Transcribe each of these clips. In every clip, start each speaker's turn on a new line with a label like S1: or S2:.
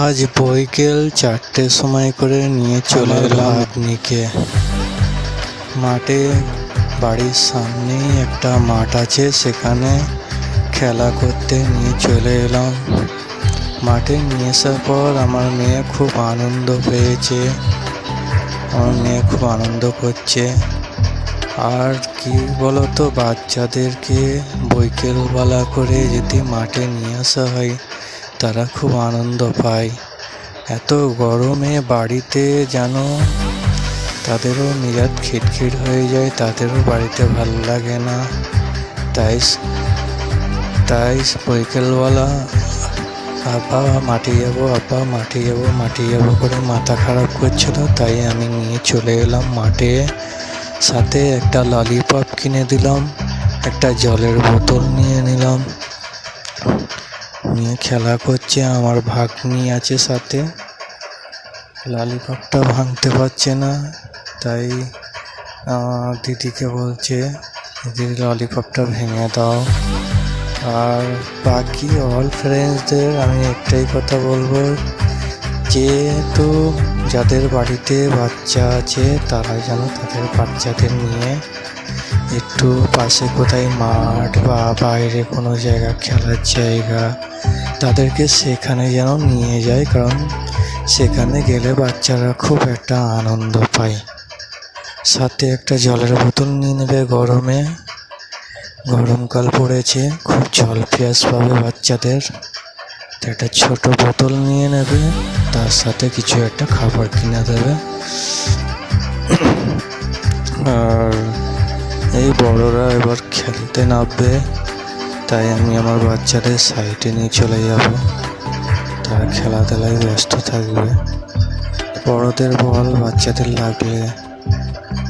S1: আজ বৈকাল 4টের সময় করে নিয়ে চলে এলাম ভাগ্নিকে মাঠে। বাড়ির সামনেই একটা মাঠ আছে, সেখানে খেলা করতে নিয়ে চলে এলাম। মাঠে নিয়ে আসার পর আমার মেয়ে খুব আনন্দ পেয়েছে, আমার মেয়ে খুব আনন্দ করছে। আর কি বলতো, বাচ্চাদেরকে বৈকালবেলা করে যদি মাঠে নিয়ে আসা হয় তারা খুব আনন্দ পায়। এত গরমে বাড়িতে যেন তাদেরও মেজাজ খিটখিট হয়ে যায়, তাদেরও বাড়িতে ভালো লাগে না। তাই বৈকালবেলা আব্বা মাঠে যাবো করে মাথা খারাপ করছিল, তাই আমি নিয়ে চলে এলাম মাঠে। সাথে একটা ললিপপ কিনে দিলাম, একটা জলের বোতল নিয়ে নিলাম। নিয়ে খেলা করছে, আমার ভাগ্নি আছে সাথে। ললিপপটা ভাঙতে পারছে না, তাই দিদিকে বলছে, দিদি ললিপপটা ভেঙে দাও। আর বাকি অল ফ্রেন্ডসদের আমি একটাই কথা বলবো, যেহেতু যাদের বাড়িতে বাচ্চা আছে তারা যেন তাদের বাচ্চাদের নিয়ে একটু পাশে কোথায় মাঠ বা বাইরে কোনো জায়গা, খেলার জায়গা, তাদেরকে সেখানে যেন নিয়ে যায়, কারণ সেখানে গেলে বাচ্চারা খুব একটা আনন্দ পায়। সাথে একটা জলের বোতল নিয়ে নেবে, গরমকাল পড়েছে, খুব জল পিয়াস পাবে বাচ্চাদের, তো একটা ছোট বোতল নিয়ে নেবে, তার সাথে কিছু একটা খাবার কিনে দেবে। আর এই বড়রা এবার খেলতে নামবে, তাই আমি আমার বাচ্চাদের সাইডে নিয়ে চলে যাব, তারা খেলাধুলায় ব্যস্ত থাকবে। বড়দের বল বাচ্চাদের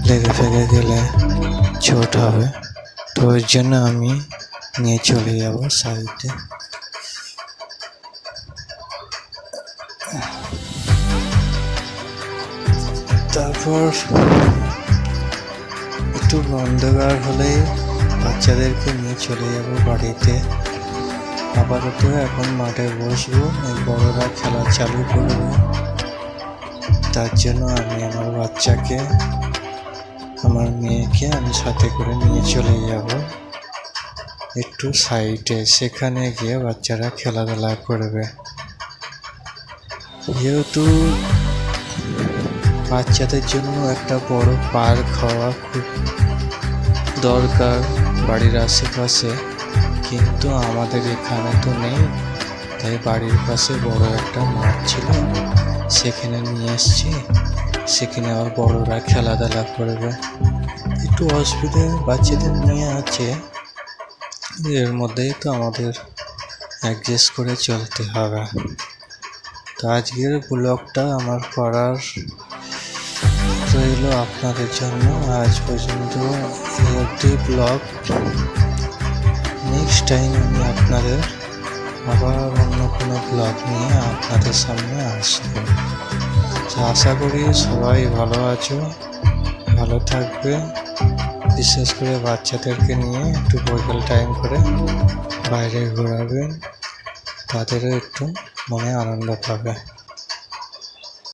S1: লেগে ফেগে গেলে চোট হবে, তো ওই জন্য আমি নিয়ে চলে যাব সাইডে। তারপর একটু অন্ধকার হলেই বাচ্চাদেরকে নিয়ে চলে যাব বাড়িতে। আপাতত এখন মাঠে বসবো, এই বড়রা খেলা চালু করবো। তার জন্য আমি আমার বাচ্চাকে, আমার মেয়েকে আমি সাথে করে নিয়ে চলে যাব একটু সাইডে, সেখানে গিয়ে বাচ্চারা খেলাধুলা করবে। যেহেতু বাচ্চাদের জন্য একটা বড় পার্ক হওয়া খুব দরকার বাড়ির আশেপাশে, কিন্তু আমাদের এখানে তো নেই, তাই বাড়ির পাশে বড় একটা মাঠ ছিল, সেখানে নিয়ে এসছি। সেখানে আবার বড়রা খেলাধুলা করবে। একটু অসুবিধে বাচ্চাদের নিয়ে আছে, এর মধ্যেই তো আমাদের অ্যাডজাস্ট করে চলতে হবে। তো আজকের ব্লগটা আমার করার রইল আপনাদের জন্য। আজ পর্যন্ত একটি ব্লগ, নেক্সট টাইম আমি আপনাদের আবার অন্য কোনো ব্লগ নিয়ে আপনাদের সামনে আসবো। আশা করি সবাই ভালো আছো, ভালো থাকবে। বিশেষ করে বাচ্চাদেরকে নিয়ে একটু বৈকাল টাইম করে বাইরে ঘোরাবেন, তাদেরও একটু মনে আনন্দ পাবে।